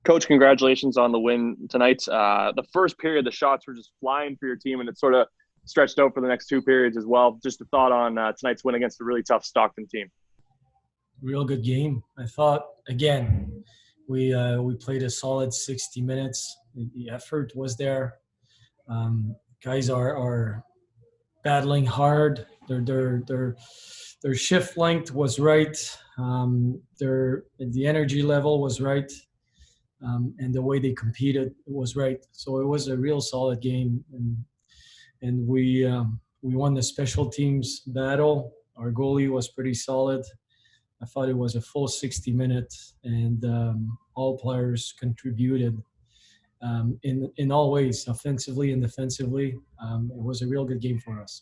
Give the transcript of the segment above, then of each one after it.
Coach, congratulations on the win tonight. The first period, the shots were just flying for your team, and it sort of stretched out for the next two periods as well. Just a thought on tonight's win against a really tough Stockton team. Real good game. I thought again, we played a solid 60 minutes. The effort was there. Guys are battling hard. Their shift length was right. The energy level was right, and the way they competed was right. So it was a real solid game, and we won the special teams battle. Our goalie was pretty solid. I thought it was a full 60 minutes, and all players contributed in all ways, offensively and defensively. It was a real good game for us.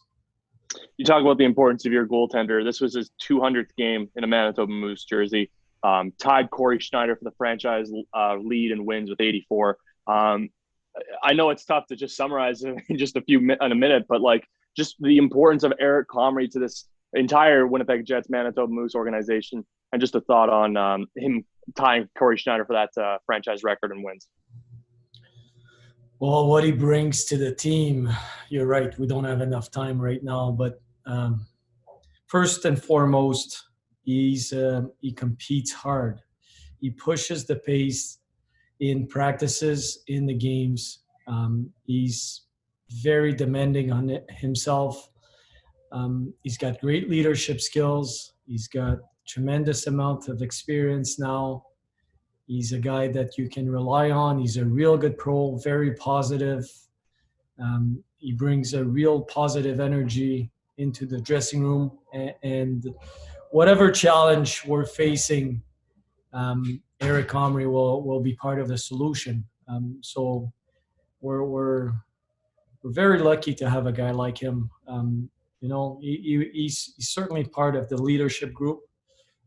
You talk about the importance of your goaltender. This was his 200th game in a Manitoba Moose jersey. Tied Corey Schneider for the franchise lead in wins with 84. I know it's tough to just summarize in just in a minute, but like just the importance of Eric Comrie to this entire Winnipeg Jets Manitoba Moose organization, and just a thought on him tying Corey Schneider for that franchise record in wins. Well, what he brings to the team, you're right. We don't have enough time right now, but first and foremost, he competes hard. He pushes the pace in practices, in the games. He's very demanding on himself. He's got great leadership skills. He's got tremendous amount of experience now. He's a guy that you can rely on. He's a real good pro, very positive. He brings a real positive energy into the dressing room. And whatever challenge we're facing, Eric Comrie will be part of the solution. So we're very lucky to have a guy like him. He's certainly part of the leadership group.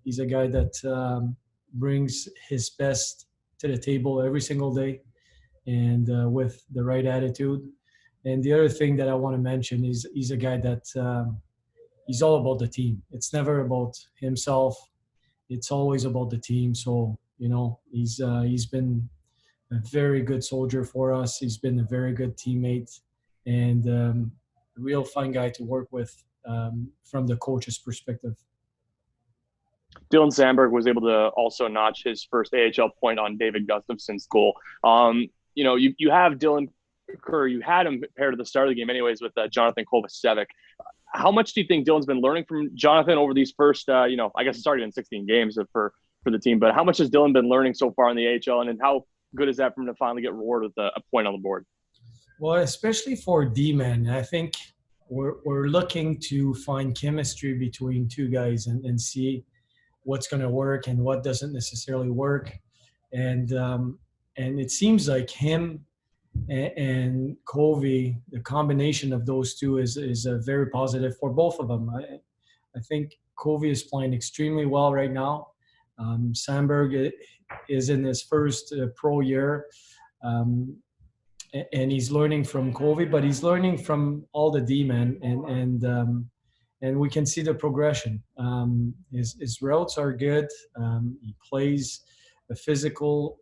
He's a guy that brings his best to the table every single day, and with the right attitude. And the other thing that I want to mention is he's a guy that he's all about the team. It's never about himself. It's always about the team. So, he's been a very good soldier for us. He's been a very good teammate, and a real fun guy to work with from the coach's perspective. Dylan Sandberg was able to also notch his first AHL point on David Gustafson's goal. You have Dylan Kerr. You had him paired at the start of the game anyways with Jonathan Kovacevic. How much do you think Dylan's been learning from Jonathan over these first, I guess it started in 16 games for the team, but how much has Dylan been learning so far in the AHL, and how good is that for him to finally get rewarded with a point on the board? Well, especially for D-men, I think we're looking to find chemistry between two guys and see what's going to work and what doesn't necessarily work. And it seems like him and Covey, the combination of those two is very positive for both of them. I think Covey is playing extremely well right now. Sandberg is in his first pro year, and he's learning from Covey, but he's learning from all the D-men, and we can see the progression. His routes are good. He plays a physical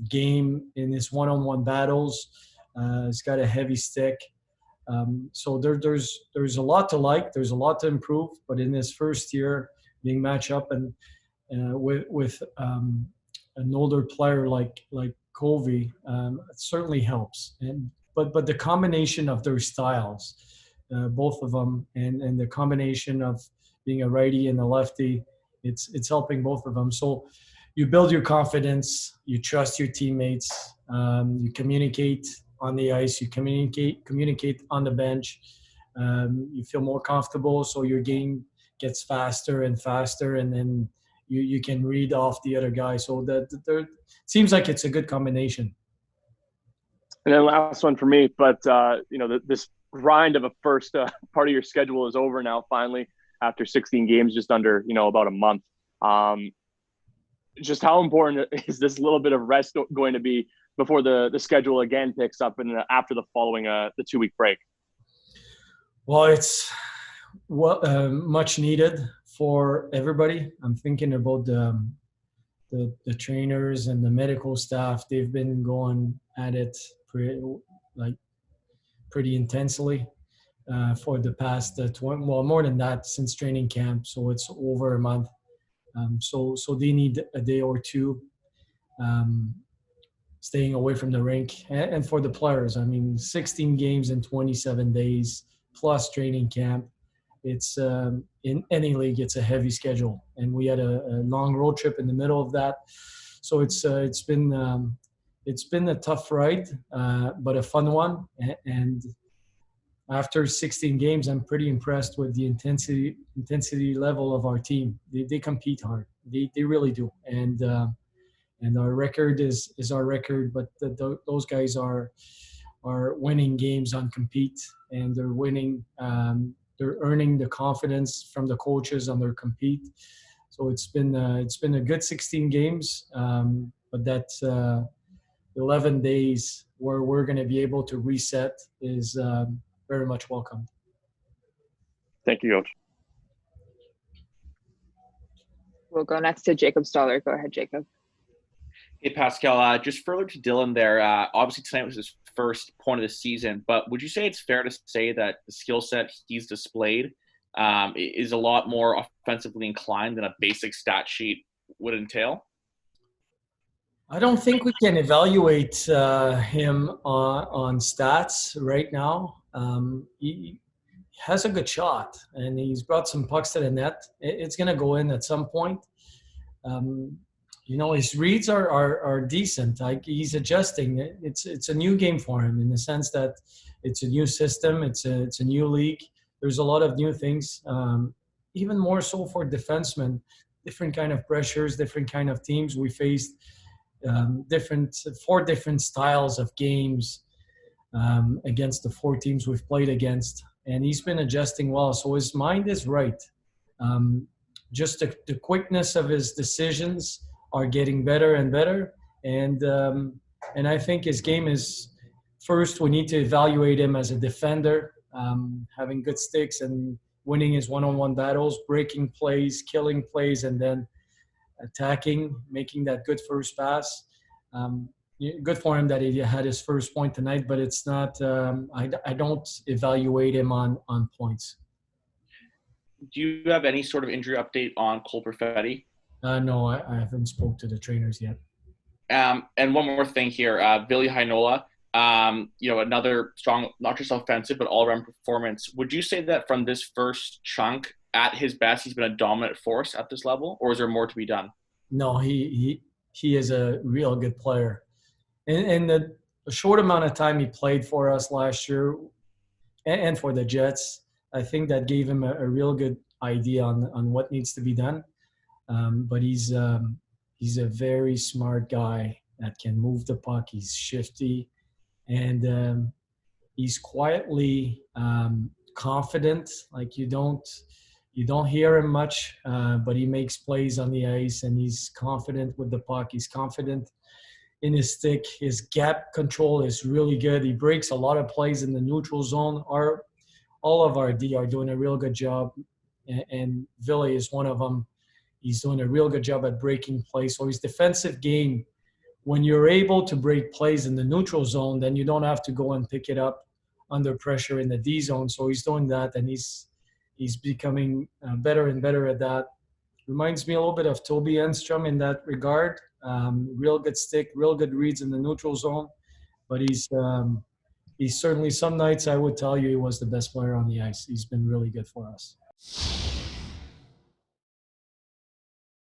game in his one-on-one battles. He's got a heavy stick. So there's a lot to like. There's a lot to improve. But in his first year, being matched up and with an older player like Covey, it certainly helps. But the combination of their styles, both of them, and the combination of being a righty and a lefty, it's helping both of them. So you build your confidence, you trust your teammates, you communicate on the ice, you communicate on the bench, you feel more comfortable, so your game gets faster and faster, and then you can read off the other guy. So that seems like it's a good combination. And then last one for me, but this grind of a first part of your schedule is over now, finally, after 16 games, just under, about a month. Just how important is this little bit of rest going to be before the schedule again picks up and after the following the 2-week break? Well, it's much needed for everybody. I'm thinking about the trainers and the medical staff, they've been going at it like pretty intensely for the past 20, well, more than that, since training camp. So it's over a month. So they need a day or two um, staying away from the rink. And for the players, I mean, 16 games in 27 days plus training camp. It's in any league, it's a heavy schedule, and we had a long road trip in the middle of that. So it's been a tough ride, but a fun one. And after 16 games, I'm pretty impressed with the intensity level of our team. They compete hard. They really do. And our record is our record, but those guys are winning games on compete, and they're winning. They're earning the confidence from the coaches on their compete. So it's been a good 16 games, but that 11 days where we're going to be able to reset is very much welcome. Thank you, Coach. We'll go next to Jacob Stoller. Go ahead, Jacob. Hey, Pascal, just further to Dylan there, obviously tonight was his first point of the season, but would you say it's fair to say that the skill set he's displayed is a lot more offensively inclined than a basic stat sheet would entail? I don't think we can evaluate him on stats right now. He has a good shot, and he's brought some pucks to the net. It's going to go in at some point. His reads are decent. Like, he's adjusting. It's a new game for him in the sense that it's a new system. It's a new league. There's a lot of new things. Even more so for defensemen, different kind of pressures, different kind of teams. We faced four different styles of games against the four teams we've played against, and he's been adjusting well. So his mind is right. Just the quickness of his decisions are getting better and better, and I think his game is, first we need to evaluate him as a defender, having good sticks and winning his one-on-one battles, breaking plays, killing plays, and then attacking, making that good first pass. Good for him that he had his first point tonight, but it's not. I don't evaluate him on points. Do you have any sort of injury update on Cole Perfetti? No, I haven't spoke to the trainers yet. And one more thing here, Ville Heinola, another strong, not just offensive, but all-around performance. Would you say that from this first chunk, at his best, he's been a dominant force at this level, or is there more to be done? No, he is a real good player. In the short amount of time he played for us last year and for the Jets, I think that gave him a real good idea on what needs to be done. But he's a very smart guy that can move the puck. He's shifty, and he's quietly confident. Like, you don't hear him much, but he makes plays on the ice, and he's confident with the puck. He's confident in his stick. His gap control is really good. He breaks a lot of plays in the neutral zone. All of our D are doing a real good job, and Ville is one of them. He's doing a real good job at breaking plays. So his defensive game, when you're able to break plays in the neutral zone, then you don't have to go and pick it up under pressure in the D zone. So he's doing that, and he's becoming better and better at that. Reminds me a little bit of Toby Enstrom in that regard. Real good stick, real good reads in the neutral zone. But he's certainly, some nights I would tell you he was the best player on the ice. He's been really good for us.